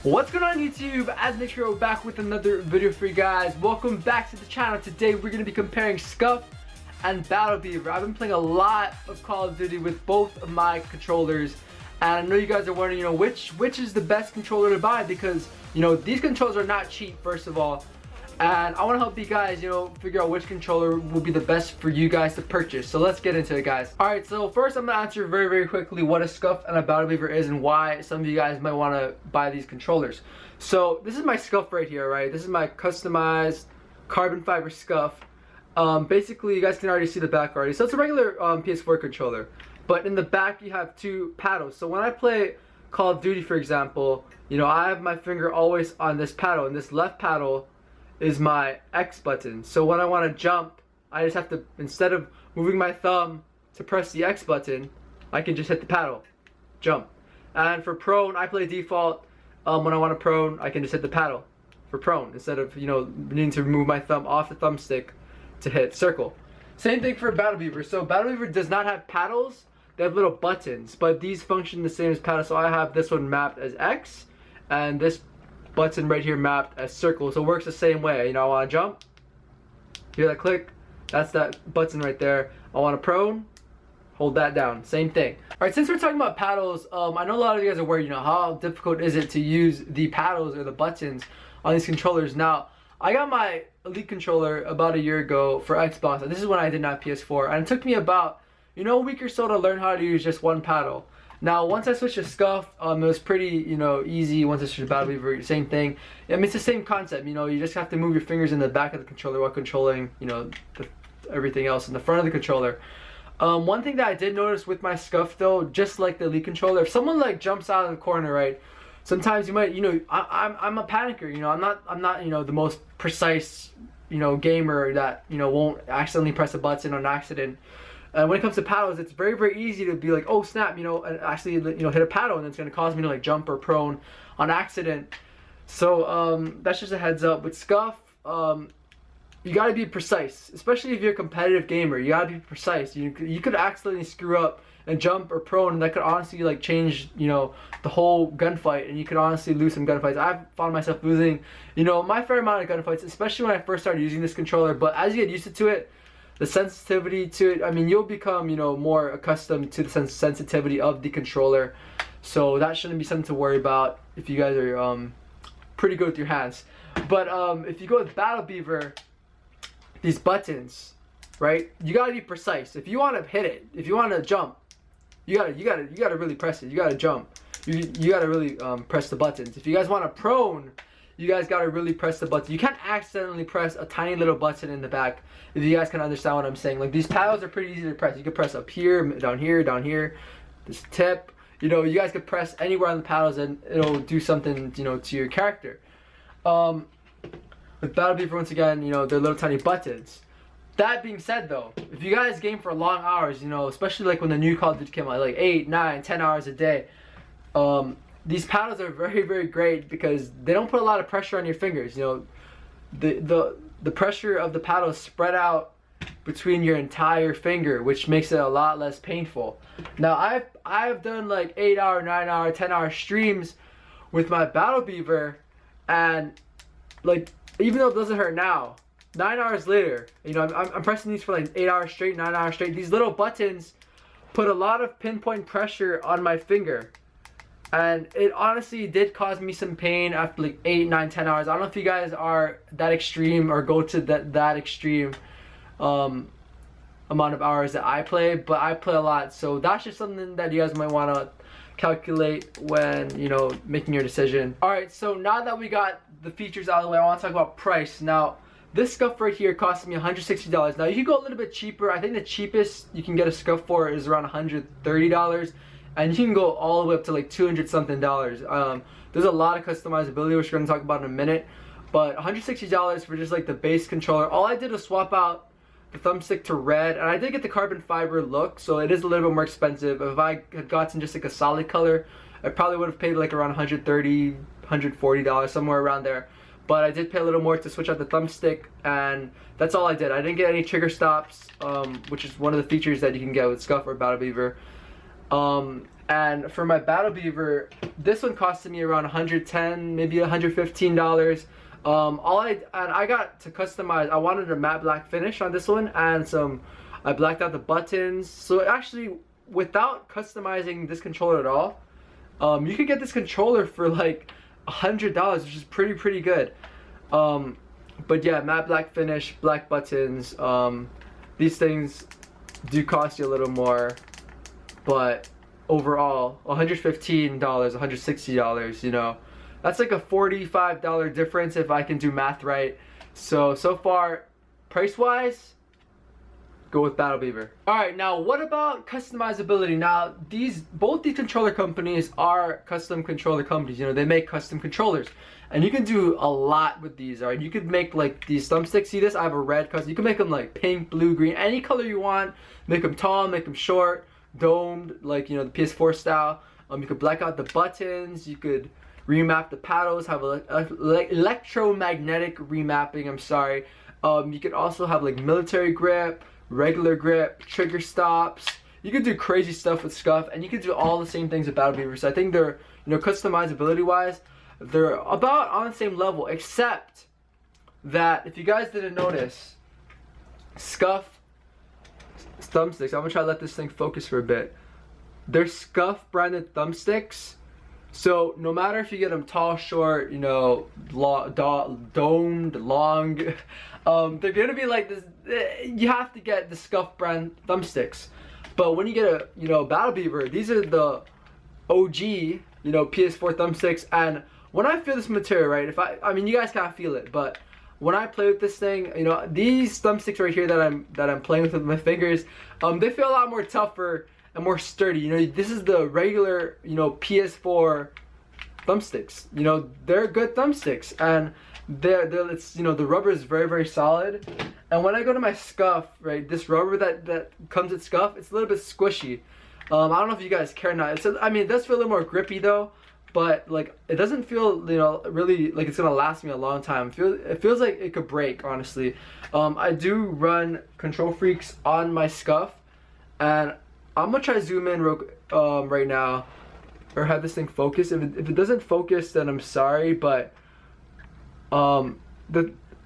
What's going on YouTube? AzNicktro back with another video for you guys. Welcome back to the channel. Today we're going to be comparing Scuf and Beaver. I've been playing a lot of Call of Duty with both of my controllers, and I know you guys are wondering, which is the best controller to buy, because these controllers are not cheap, first of all. And I want to help you guys, figure out which controller will be the best for you guys to purchase. So let's get into it, guys. Alright, so first I'm going to answer very quickly what a Scuf and a Beaver is and why some of you guys might want to buy these controllers. So this is my Scuf right here, right? This is my customized carbon fiber Scuf. Basically, you guys can already see the back already. So it's a regular PS4 controller. But in the back, you have two paddles. So when I play Call of Duty, for example, I have my finger always on this paddle, and this left paddle is my X button. So when I want to jump, I just have to, instead of moving my thumb to press the X button, I can just hit the paddle, jump. And for prone, I play default. When I want to prone, I can just hit the paddle for prone instead of needing to remove my thumb off the thumbstick to hit circle. Same thing for Beaver. So Beaver does not have paddles; they have little buttons, but these function the same as paddles. So I have this one mapped as X, and this button right here mapped as circle, so it works the same way. I want to jump, hear that click, that's that button right there. I want to prone, hold that down, same thing. Alright, since we're talking about paddles, I know a lot of you guys are worried, how difficult is it to use the paddles or the buttons on these controllers. Now, I got my Elite controller about a year ago for Xbox, and this is when I didn't have PS4, and it took me about a week or so to learn how to use just one paddle. Now, once I switched to Scuf, it was pretty, easy. Once I switched to Beaver, same thing. I mean, it's the same concept. You just have to move your fingers in the back of the controller while controlling, everything else in the front of the controller. One thing that I did notice with my Scuf, though, just like the Elite controller, if someone jumps out of the corner, right? Sometimes you might, I'm a panicker. I'm not the most precise, gamer that won't accidentally press a button on accident. When it comes to paddles, it's very easy to be like, oh snap, and actually hit a paddle, and it's going to cause me to jump or prone on accident. So that's just a heads up. With Scuf, you got to be precise, especially if you're a competitive gamer. You got to be precise. You could accidentally screw up and jump or prone, and that could honestly change the whole gunfight, and you could honestly lose some gunfights. I've found myself losing my fair amount of gunfights, especially when I first started using this controller. But as you get used to it, the sensitivity to it, I mean, you'll become, more accustomed to the sensitivity of the controller. So that shouldn't be something to worry about if you guys are pretty good with your hands. But if you go with Beaver, these buttons, right? You gotta be precise. If you want to hit it, if you want to jump, you gotta really press it. You gotta jump. You gotta really press the buttons. If you guys want to prone, you guys gotta really press the button. You can't accidentally press a tiny little button in the back, if you guys can understand what I'm saying. These paddles are pretty easy to press. You can press up here, down here, this tip. You guys can press anywhere on the paddles and it'll do something, to your character. With Beaver, once again, they're little tiny buttons. That being said, though, if you guys game for long hours, especially when the new Call of Duty came out, 8, 9, 10 hours a day, these paddles are very great because they don't put a lot of pressure on your fingers. The pressure of the paddle is spread out between your entire finger, which makes it a lot less painful. Now I've done 8-hour, 9-hour, 10-hour streams with my Beaver, and even though it doesn't hurt now, 9 hours later, I'm pressing these for 8 hours straight, 9 hours straight. These little buttons put a lot of pinpoint pressure on my finger. And it honestly did cause me some pain after 8, 9, 10 hours. I don't know if you guys are that extreme or go to that extreme amount of hours that I play, but I play a lot. So that's just something that you guys might want to calculate when, making your decision. Alright, so now that we got the features out of the way, I want to talk about price. Now, this Scuf right here cost me $160. Now, you can go a little bit cheaper. I think the cheapest you can get a Scuf for is around $130. And you can go all the way up to 200 something dollars. There's a lot of customizability, which we're going to talk about in a minute. But $160 for just the base controller. All I did was swap out the thumbstick to red, and I did get the carbon fiber look, so it is a little bit more expensive. If I had gotten just a solid color, I probably would have paid around $130, $140, somewhere around there. But I did pay a little more to switch out the thumbstick, and that's all I did. I didn't get any trigger stops, which is one of the features that you can get with Scuf or Beaver. And for my Battle Beaver, this one costed me around $110, maybe $115. I got to customize. I wanted a matte black finish on this one, and I blacked out the buttons. So actually, without customizing this controller at all, you could get this controller for like $100, which is pretty good. But yeah, matte black finish, black buttons. These things do cost you a little more, but overall, $115, $160, you know, that's like a $45 difference if I can do math right. So far, price-wise, go with Battle Beaver. Alright, now what about customizability? Now, both these controller companies are custom controller companies. You know, they make custom controllers. And you can do a lot with these, alright? You could make like these thumbsticks. See this? I have a red custom. You can make them like pink, blue, green, any color you want. Make them tall, make them short, domed, like, you know, the PS4 style. You could black out the buttons. You could remap the paddles, have electromagnetic remapping, I'm sorry. You could also have like military grip, regular grip, trigger stops. You could do crazy stuff with Scuf, and you could do all the same things with Battle Beaver. So I think they're, you know, customizability wise, they're about on the same level, except that if you guys didn't notice, Scuf thumbsticks, I'm gonna try to let this thing focus for a bit. They're Scuf branded thumbsticks. So no matter if you get them tall, short, you know, domed, long, they're gonna be like this. You have to get the Scuf brand thumbsticks. But when you get a, you know, Battle Beaver, these are the OG, you know, PS4 thumbsticks. And when I feel this material, right, I mean, you guys can't feel it, but when I play with this thing, you know, these thumbsticks right here that I'm playing with my fingers, they feel a lot more tougher and more sturdy. You know, this is the regular, you know, PS4 thumbsticks. You know, they're good thumbsticks, and it's, you know, the rubber is very solid. And when I go to my Scuf, right, this rubber that comes with Scuf, it's a little bit squishy. I don't know if you guys care or not. I mean, it does feel a little more grippy though, but like it doesn't feel, you know, really like it's gonna last me a long time. It feels like it could break, honestly. I do run Control Freaks on my Scuf, and I'm gonna try to zoom in right now, or have this thing focus. If it doesn't focus, then I'm sorry, but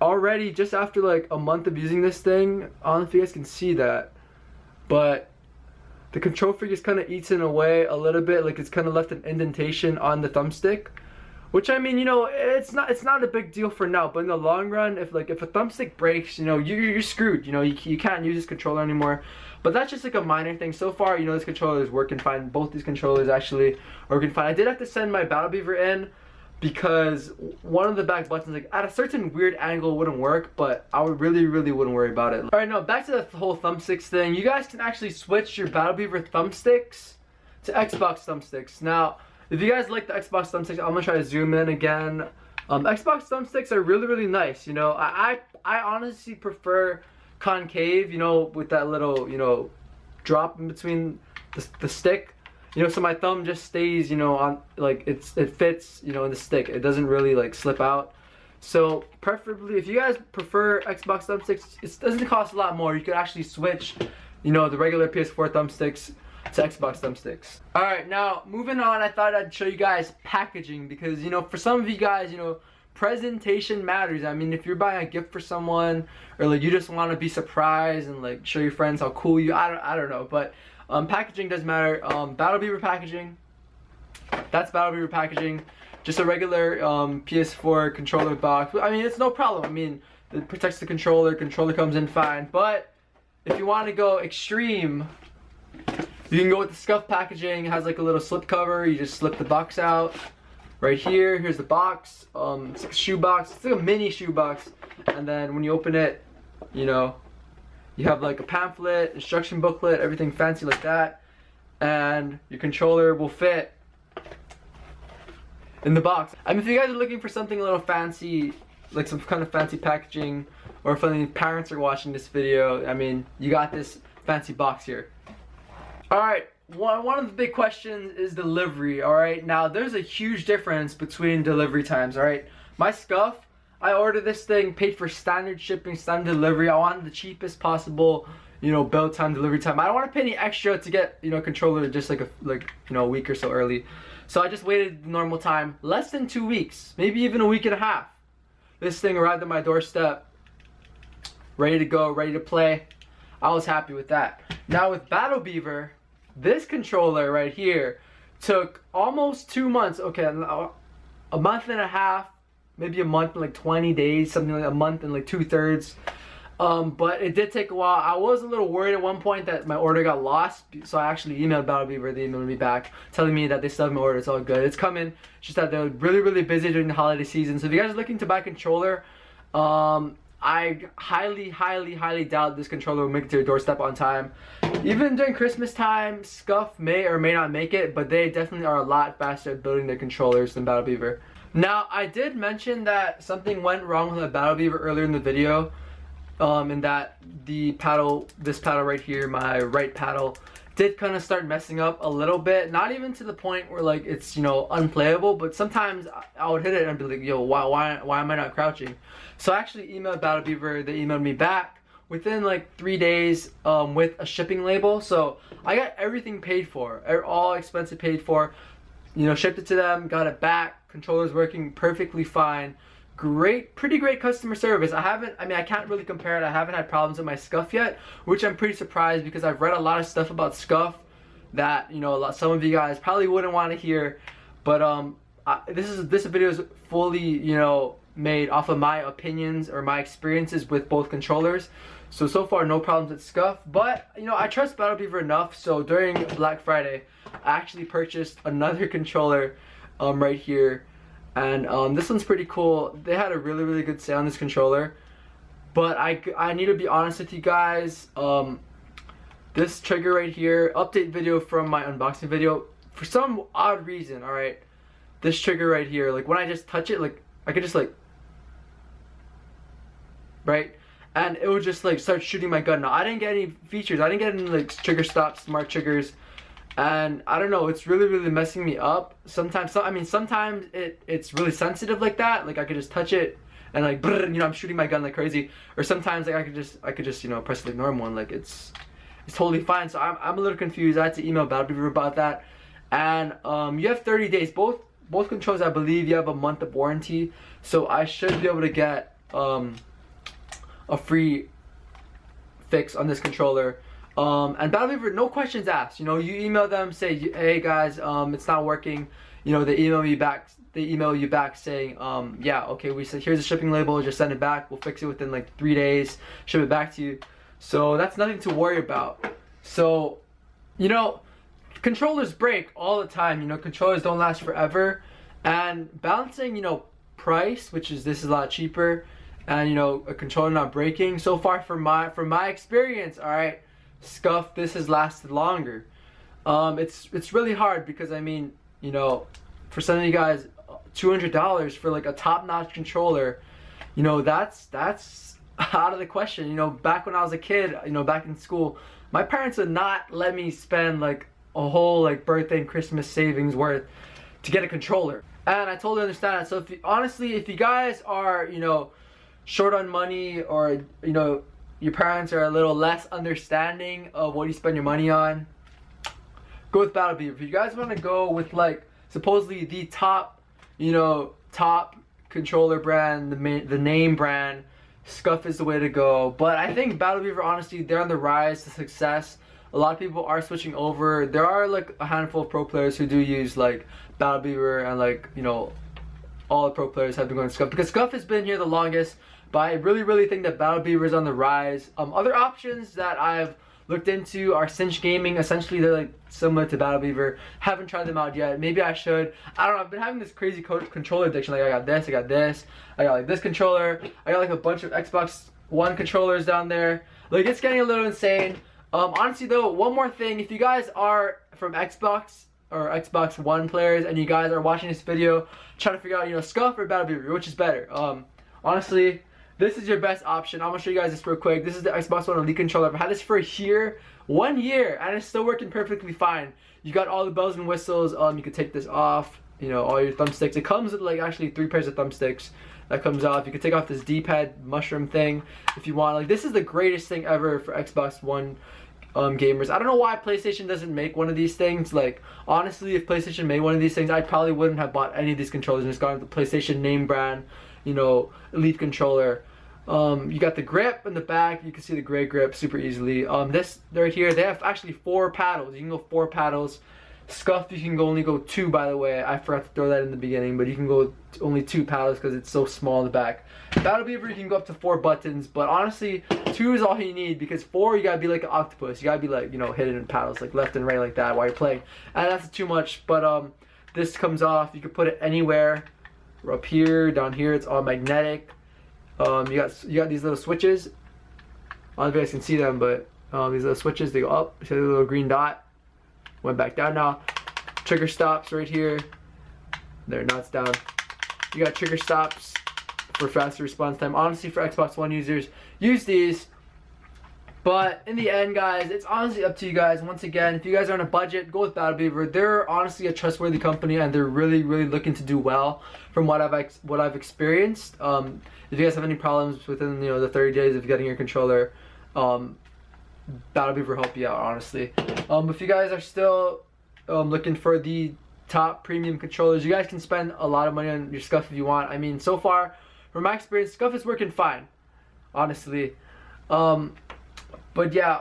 already just after like a month of using this thing, I don't know if you guys can see that, but the Control Freak is kind of eaten away a little bit. Like it's kind of left an indentation on the thumbstick, which, I mean, you know, it's not a big deal for now, but in the long run, if a thumbstick breaks, you know, you're screwed. You know, you can't use this controller anymore. But that's just like a minor thing. So far, you know, this controller is working fine. Both these controllers actually are working fine. I did have to send my Battle Beaver in because one of the back buttons, like at a certain weird angle, wouldn't work, but I would really wouldn't worry about it. Alright, now back to the whole thumbsticks thing. You guys can actually switch your Battle Beaver thumbsticks to Xbox thumbsticks. Now, if you guys like the Xbox thumbsticks, I'm gonna try to zoom in again. Xbox thumbsticks are really nice. You know, I honestly prefer concave, you know, with that little, you know, drop in between the stick. You know, so my thumb just stays, you know, on, like, it fits, you know, in the stick. It doesn't really like slip out. So preferably, if you guys prefer Xbox thumbsticks, it doesn't cost a lot more. You could actually switch, you know, the regular PS4 thumbsticks to Xbox thumbsticks. Alright, now moving on, I thought I'd show you guys packaging, because, you know, for some of you guys, you know, presentation matters. I mean, if you're buying a gift for someone, or like you just want to be surprised and like show your friends how cool you, I don't know, but packaging does matter. Battle Beaver packaging, that's Battle Beaver packaging. Just a regular PS4 controller box. I mean, it's no problem. I mean, it protects the controller comes in fine. But if you want to go extreme, you can go with the Scuf packaging. It has like a little slip cover. You just slip the box out. Right here, here's the box. It's like a shoe box. It's like a mini shoe box. And then when you open it, you know, you have like a pamphlet, instruction booklet, everything fancy like that. And your controller will fit in the box. I mean, if you guys are looking for something a little fancy, like some kind of fancy packaging, or if any parents are watching this video, I mean, you got this fancy box here. Alright, one of the big questions is delivery, alright? Now, there's a huge difference between delivery times, alright? My Scuf, I ordered this thing, paid for standard shipping, standard delivery. I wanted the cheapest possible, you know, build time, delivery time. I don't want to pay any extra to get, you know, a controller just like a week or so early. So I just waited the normal time, less than 2 weeks, maybe even a week and a half. This thing arrived at my doorstep, ready to go, ready to play. I was happy with that. Now with Battle Beaver, this controller right here took almost 2 months. Okay, a month and a half, maybe a month and like 20 days, something like a month and like 2/3. But it did take a while. I was a little worried at one point that my order got lost, so I actually emailed Battle Beaver. They emailed me back telling me that they still have my order. It's all good. It's coming. It's just that they're really busy during the holiday season. So if you guys are looking to buy a controller, I highly doubt this controller will make it to your doorstep on time. Even during Christmas time, Scuf may or may not make it, but they definitely are a lot faster at building their controllers than Battle Beaver. Now, I did mention that something went wrong with the Battle Beaver earlier in the video. And that this paddle right here, my right paddle, did kind of start messing up a little bit. Not even to the point where like it's, you know, unplayable, but sometimes I would hit it and I'd be like, yo, why am I not crouching? So I actually emailed Battle Beaver. They emailed me back within like 3 days with a shipping label. So I got everything paid for, all expenses paid for. You know, shipped it to them, got it back. Controller's working perfectly fine. Pretty great customer service. I can't really compare it. I haven't had problems with my Scuf yet, which I'm pretty surprised because I've read a lot of stuff about Scuf that, you know, some of you guys probably wouldn't want to hear. But this video is fully, you know, made off of my opinions or my experiences with both controllers. So far no problems with Scuf, but you know, I trust Battle Beaver enough. So during Black Friday, I actually purchased another controller right here. And this one's pretty cool. They had a really good sale on this controller, but I need to be honest with you guys. This trigger right here, update video from my unboxing video, for some odd reason, all right, this trigger right here, like when I just touch it, like I could just like, right, and it would just like start shooting my gun. Now I didn't get any features. I didn't get any like trigger stop, smart triggers. And I don't know, it's really messing me up. Sometimes it's really sensitive like that. Like I could just touch it and like, brrr, you know, I'm shooting my gun like crazy. Or sometimes like I could just you know, press the normal one. Like it's totally fine. So I'm a little confused. I had to email Battle Beaver about that. And you have 30 days. Both controllers, I believe you have a month of warranty. So I should be able to get a free fix on this controller. And Battle Beaver, no questions asked. You know, you email them, say, hey guys, it's not working. You know, they email you back. They email you back saying, yeah, okay, we said here's a shipping label. Just send it back. We'll fix it within like 3 days. Ship it back to you. So that's nothing to worry about. So, you know, controllers break all the time. You know, controllers don't last forever. And balancing, you know, price, which is this is a lot cheaper, and you know, a controller not breaking. So far, from my experience, all right. Scuf, this has lasted longer. It's really hard because I mean, you know, for some of you guys, $200 for like a top-notch controller, you know, that's out of the question. You know, back when I was a kid, you know, back in school, my parents would not let me spend like a whole like birthday and Christmas savings worth to get a controller, and I totally understand that. So if you guys are, you know, short on money, or you know, your parents are a little less understanding of what you spend your money on, go with Battle Beaver. If you guys want to go with like supposedly the top, you know, top controller brand, the name brand, Scuf is the way to go. But I think Battle Beaver, honestly, they're on the rise to success. A lot of people are switching over. There are like a handful of pro players who do use like Battle Beaver, and like, you know, all the pro players have been going to Scuf because Scuf has been here the longest. But I really think that Battle Beaver is on the rise. Other options that I've looked into are Cinch Gaming. Essentially, they're like similar to Battle Beaver. Haven't tried them out yet. Maybe I should. I don't know. I've been having this crazy controller addiction. Like I got this, I got like this controller. I got like a bunch of Xbox One controllers down there. Like it's getting a little insane. Honestly though, one more thing. If you guys are from Xbox or Xbox One players and you guys are watching this video trying to figure out, you know, Scuf or Battle Beaver, which is better? Honestly, this is your best option. I'm gonna show you guys this real quick. This is the Xbox One Elite controller. I've had this for 1 year, and it's still working perfectly fine. You got all the bells and whistles. You can take this off. you know, all your thumbsticks. It comes with like actually 3 pairs of thumbsticks that comes off. You can take off this D-pad mushroom thing if you want. Like, this is the greatest thing ever for Xbox One gamers. I don't know why PlayStation doesn't make one of these things. Like, honestly, if PlayStation made one of these things, I probably wouldn't have bought any of these controllers and just gone with the PlayStation name brand, you know, Elite controller. You got the grip in the back. You can see the gray grip super easily. This right here, they have actually 4 paddles. You can go 4 paddles. Scuf, you can only go 2, by the way. I forgot to throw that in the beginning, but you can go only 2 paddles because it's so small in the back. Battle Beaver, you can go up to 4 buttons, but honestly, 2 is all you need, because 4, you gotta be like an octopus. You gotta be like, you know, hitting paddles like left and right like that while you're playing, and that's too much. But this comes off. You can put it anywhere, up here, down here. It's all magnetic. You got these little switches. I don't know if you guys can see them, but these little switches, they go up. See the little green dot. Went back down now. Trigger stops right here. There, now it's down. You got trigger stops for faster response time. Honestly, for Xbox One users, use these. But in the end, guys, it's honestly up to you guys. Once again, if you guys are on a budget, go with Battle Beaver. They're honestly a trustworthy company, and they're really, really looking to do well from what I've experienced. If you guys have any problems within, you know, the 30 days of getting your controller, Battle Beaver help you out, honestly. If you guys are still looking for the top premium controllers, you guys can spend a lot of money on your Scuf if you want. I mean, so far, from my experience, Scuf is working fine, honestly. But yeah,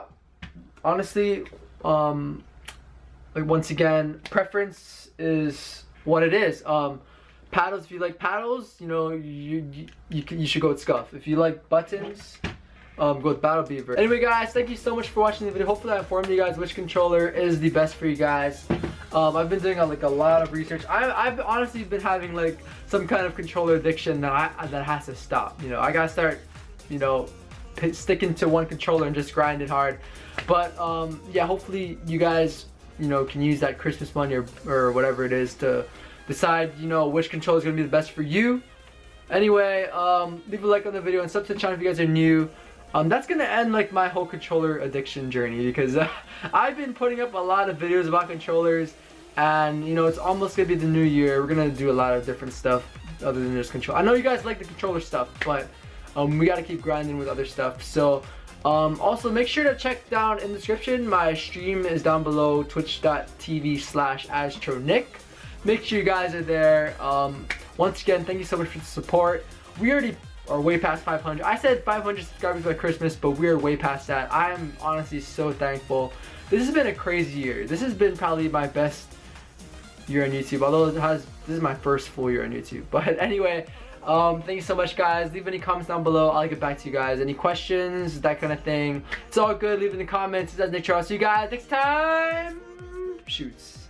honestly, like, once again, preference is what it is. Paddles, if you like paddles, you know, you should go with Scuf. If you like buttons, go with Battle Beaver. Anyway, guys, thank you so much for watching the video. Hopefully I informed you guys which controller is the best for you guys. I've been doing like a lot of research. I've honestly been having like some kind of controller addiction that has to stop. You know, I gotta start, you know, sticking to one controller and just grinding hard. But yeah, hopefully you guys, you know, can use that Christmas money or whatever it is to decide, you know, which controller is gonna be the best for you. Anyway, leave a like on the video and sub to the channel if you guys are new. That's gonna end like my whole controller addiction journey, because I've been putting up a lot of videos about controllers, and you know, it's almost gonna be the new year. We're gonna do a lot of different stuff other than just control. I know you guys like the controller stuff, but we gotta keep grinding with other stuff. So also make sure to check down in the description. My stream is down below, twitch.tv/AzNicktro. Make sure you guys are there. Once again, thank you so much for the support. We already are way past 500. I said 500 subscribers by Christmas, but we're way past that. I am honestly so thankful. This has been a crazy year. This has been probably my best year on YouTube, although this is my first full year on YouTube. But anyway, thank you so much, guys. Leave any comments down below. I'll get back to you guys. Any questions, that kind of thing. It's all good. Leave in the comments. It's AzNicktro. I'll see you guys next time. Shoots.